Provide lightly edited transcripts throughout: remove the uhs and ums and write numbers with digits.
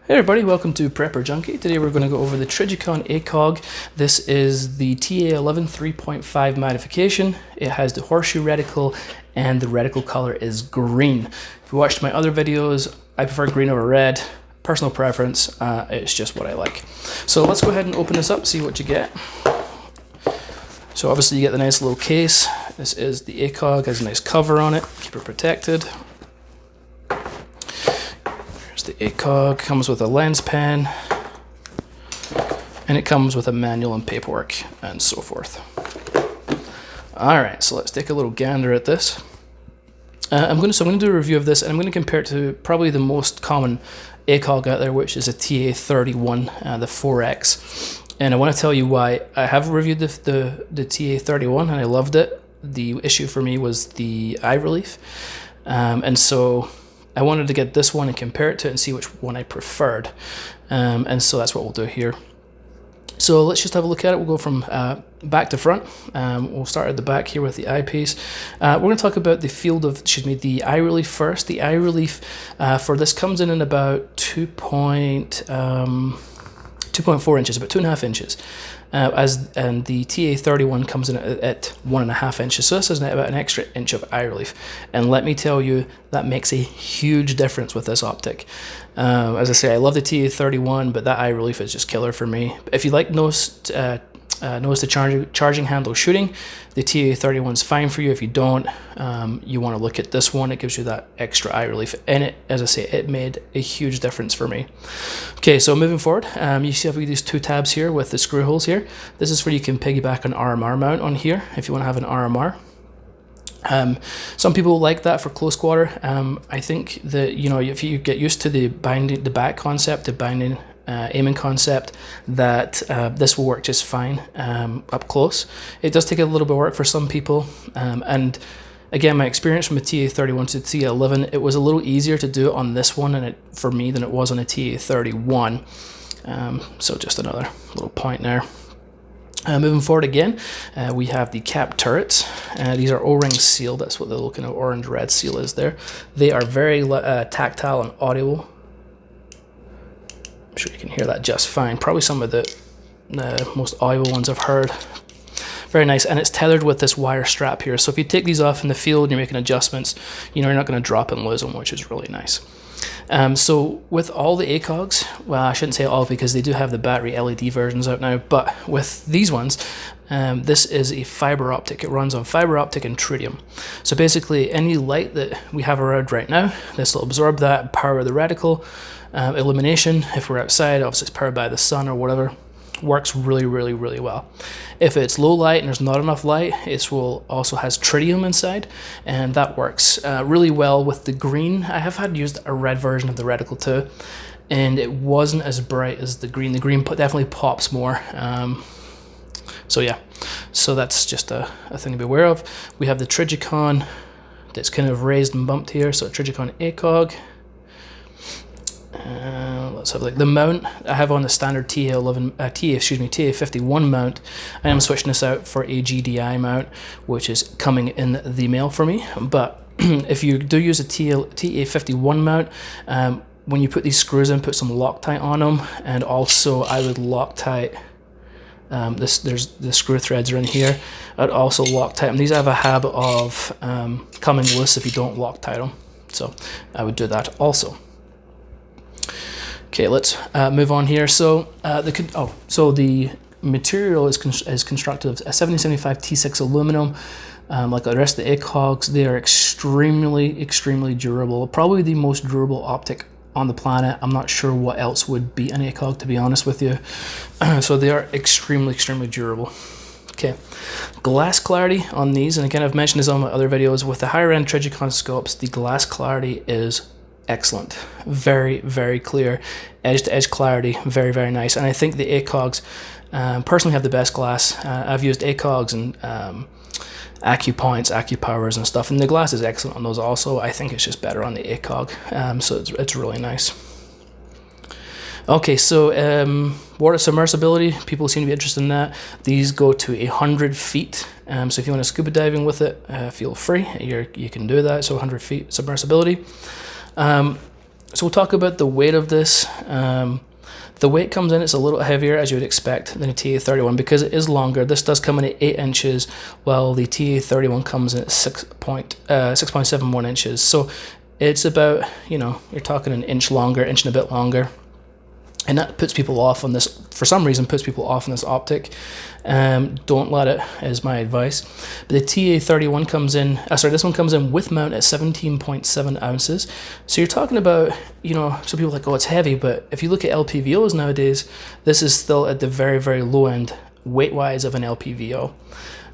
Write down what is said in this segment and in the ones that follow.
Hey everybody, welcome to Prepper Junkie. Today we're going to go over the Trijicon ACOG. This is the TA11 3.5 modification. It has the horseshoe reticle and the reticle color is green. If you watched my other videos, I prefer green over red. Personal preference, it's just what I like. So let's go ahead and open this up, see what you get. So obviously you get the nice little case. This is the ACOG, has a nice cover on it, keep it protected. The ACOG comes with a lens pen, and it comes with a manual and paperwork and so forth. Alright, so let's take a little gander at this. I'm going to do a review of this, and I'm going to compare it to probably the most common ACOG out there, which is a TA31, the 4X. And I want to tell you why. I have reviewed the TA31 and I loved it. The issue for me was the eye relief, and so I wanted to get this one and compare it to it and see which one I preferred. And so that's what we'll do here. So let's just have a look at it. We'll go from back to front. We'll start at the back here with the eyepiece. We're going to talk about the field of, the eye relief first. The eye relief for this comes in about 2.4 inches, about 2.5 inches. And the TA31 comes in at 1.5 inches, so this is about an extra inch of eye relief. And let me tell you, that makes a huge difference with this optic. As I say, I love the TA31, but that eye relief is just killer for me. If you like nose to charging handle shooting, the TA31 is fine for you. If you don't, you want to look at this one. It gives you that extra eye relief, and it, as I say, it made a huge difference for me. Okay, so moving forward, you see these two tabs here with the screw holes here. This is where you can piggyback an RMR mount on here if you want to have an RMR. Some people like that for close quarter. I think that, you know, if you get used to the back concept, the binding aiming concept, that this will work just fine up close. It does take a little bit of work for some people, and again, my experience from a TA31 to TA11, it was a little easier to do it on this one for me than it was on a TA31. So just another little point there. Moving forward again, we have the cap turrets. These are O-ring sealed. That's what the little kind of orange-red seal is there. They are very tactile and audible. I'm sure you can hear that just fine. Probably some of the most audible ones I've heard. Very nice, and it's tethered with this wire strap here. So if you take these off in the field and you're making adjustments, you know, you're not going to drop and lose them, which is really nice. So with all the ACOGs, well, I shouldn't say all because they do have the battery LED versions out now, but with these ones, this is a fiber optic. It runs on fiber optic and tritium. So basically any light that we have around right now, this will absorb that and power the reticle. Illumination, if we're outside, obviously it's powered by the sun or whatever, works really, really, really well. If it's low light and there's not enough light, it also has tritium inside, and that works really well with the green. I have used a red version of the reticle too, and it wasn't as bright as the green. The green definitely pops more. So yeah, so that's just a thing to be aware of. We have the Trijicon that's kind of raised and bumped here, so Trijicon ACOG. Let's have the mount I have on the standard TA51 mount. I am switching this out for a GDI mount, which is coming in the mail for me. But if you do use a TA51 mount, when you put these screws in, put some Loctite on them, and also I would Loctite. There's the screw threads are in here. I'd also Loctite them. These have a habit of coming loose if you don't Loctite them, so I would do that also. Okay, let's move on here. So the material is constructed of a 7075 T6 aluminum. Like the rest of the ACOGs, they are extremely, extremely durable. Probably the most durable optic on the planet. I'm not sure what else would beat an ACOG, to be honest with you. So they are extremely, extremely durable. Okay, glass clarity on these, and again, I've mentioned this on my other videos, with the higher end Trijicon scopes, the glass clarity is excellent. Very, very clear. Edge to edge clarity, very, very nice. And I think the ACOGs personally have the best glass. I've used ACOGs and AccuPoints, AccuPowers and stuff, and the glass is excellent on those also. I think it's just better on the ACOG, so it's really nice. Okay, so water submersibility, people seem to be interested in that. These go to 100 feet, so if you want to scuba diving with it, feel free, you can do that. So 100 feet submersibility. So we'll talk about the weight of this. The weight comes in, it's a little heavier as you would expect than a TA31 because it is longer. This does come in at 8 inches, while the TA31 comes in at 6.71 inches. So it's about, you know, you're talking an inch longer, inch and a bit longer. And that puts people off on this, for some reason, puts people off on this optic. Don't let it, is my advice. But the TA31 comes in, this one comes in with mount at 17.7 ounces. So you're talking about, you know, so people are like, oh, it's heavy. But if you look at LPVOs nowadays, this is still at the very, very low end, weight-wise, of an LPVO.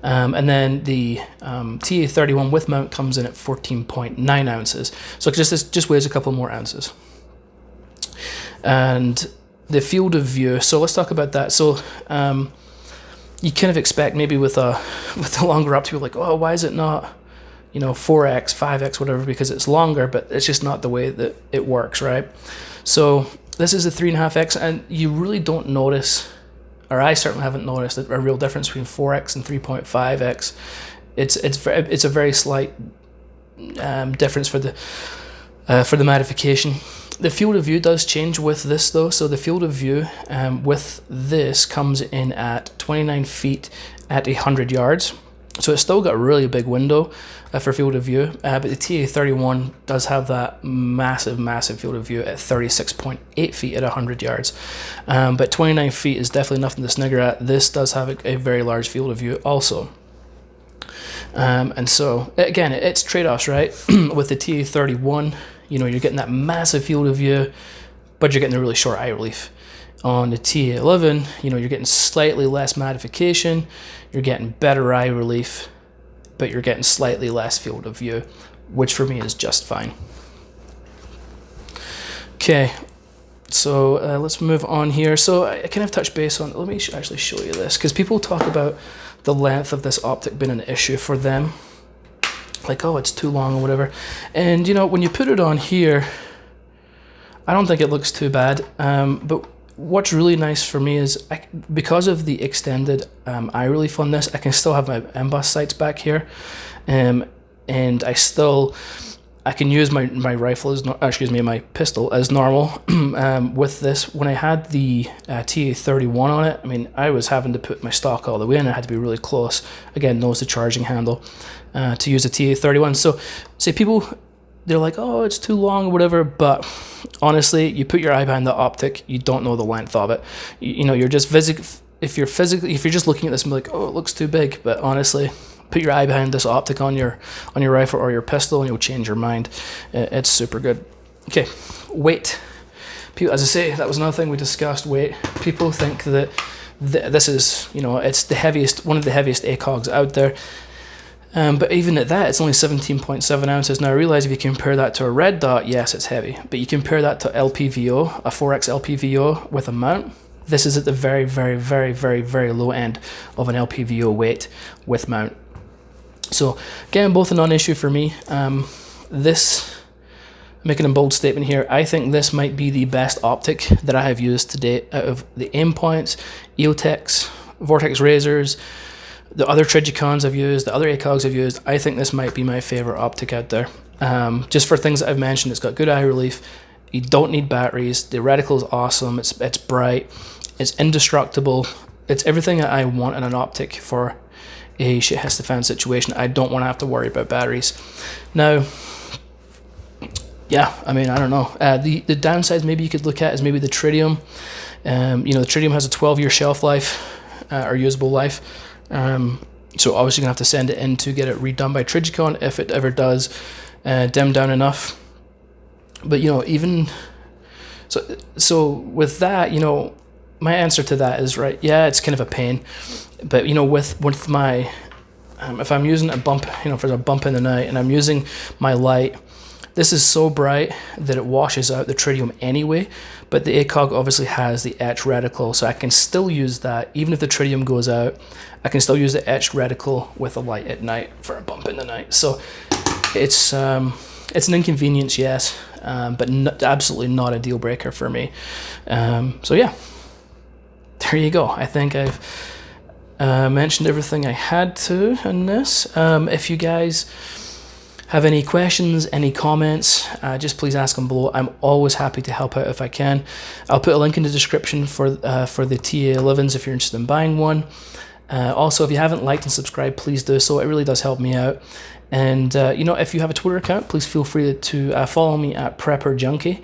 And then the TA31 with mount comes in at 14.9 ounces. So it just weighs a couple more ounces. And the field of view, so let's talk about that. So you kind of expect maybe with the longer optic, like, oh, why is it not, you know, 4x, 5x, whatever, because it's longer, but it's just not the way that it works, right? So this is a 3.5x, and you really don't notice, or I certainly haven't noticed, a real difference between 4x and 3.5x. It's a very slight difference for the magnification. The field of view does change with this though. So the field of view with this comes in at 29 feet at 100 yards. So it's still got a really big window for field of view, but the TA31 does have that massive, massive field of view at 36.8 feet at 100 yards. But 29 feet is definitely nothing to snigger at. This does have a very large field of view also. And so again, it's trade-offs, right? With the TA31, you know, you're getting that massive field of view, but you're getting a really short eye relief. On the TA11, you know, you're getting slightly less magnification, you're getting better eye relief, but you're getting slightly less field of view, which for me is just fine. Okay, so let's move on here. So I kind of touched base on, let me actually show you this, because people talk about the length of this optic being an issue for them. Like, oh, it's too long or whatever. And, you know, when you put it on here, I don't think it looks too bad. But what's really nice for me is, because of the extended eye relief on this, I can still have my emboss sights back here. And I can use my rifle my pistol as normal. With this, when I had the TA31 on it, I mean, I was having to put my stock all the way in. I had to be really close. Again, nose to charging handle to use the TA31. So, say people, they're like, oh, it's too long or whatever. But honestly, you put your eye behind the optic, you don't know the length of it. You know, you're just if you're just looking at this and be like, oh, it looks too big. But honestly, put your eye behind this optic on your rifle or your pistol and you'll change your mind. It's super good. Okay, weight. People, as I say, that was another thing we discussed, weight. People think that this is, you know, it's the heaviest, one of the heaviest ACOGs out there. But even at that, it's only 17.7 ounces. Now I realize if you compare that to a red dot, yes, it's heavy. But you compare that to LPVO, a 4X LPVO with a mount, this is at the very, very, very, very, very low end of an LPVO weight with mount. So again, both a non-issue for me. This, making a bold statement here, I think this might be the best optic that I have used to date out of the Aimpoints, EOTechs, Vortex Razors, the other Trijicons I've used, the other ACOGs I've used. I think this might be my favorite optic out there. Just for things that I've mentioned, it's got good eye relief. You don't need batteries. The reticle is awesome. It's bright. It's indestructible. It's everything that I want in an optic for a shit has to fan situation. I don't want to have to worry about batteries. Now, yeah, I mean, I don't know. The downsides maybe you could look at is maybe the tritium. You know, the tritium has a 12-year shelf life or usable life. So obviously you're gonna have to send it in to get it redone by Trijicon if it ever does dim down enough. But you know, even so with that, you know, my answer to that is, right, yeah, it's kind of a pain. But you know, with my if I'm using a bump, you know, if there's a bump in the night and I'm using my light, this is so bright that it washes out the tritium anyway, but the ACOG obviously has the etched reticle, so I can still use that. Even if the tritium goes out, I can still use the etched reticle with a light at night for a bump in the night. So it's an inconvenience, yes, but absolutely not a deal breaker for me. So yeah, there you go. I think I've mentioned everything I had to in this. If you guys have any questions, any comments, just please ask them below. I'm always happy to help out if I can. I'll put a link in the description for the TA11s if you're interested in buying one. Also, if you haven't liked and subscribed, please do so. It really does help me out. And you know, if you have a Twitter account, please feel free to follow me at Prepper Junkie.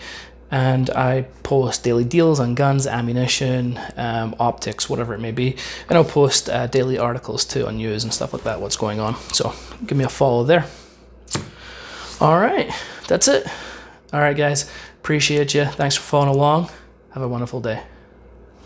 And I post daily deals on guns, ammunition, optics, whatever it may be. And I'll post daily articles too on news and stuff like that, what's going on. So give me a follow there. All right, that's it. All right, guys, appreciate you. Thanks for following along. Have a wonderful day.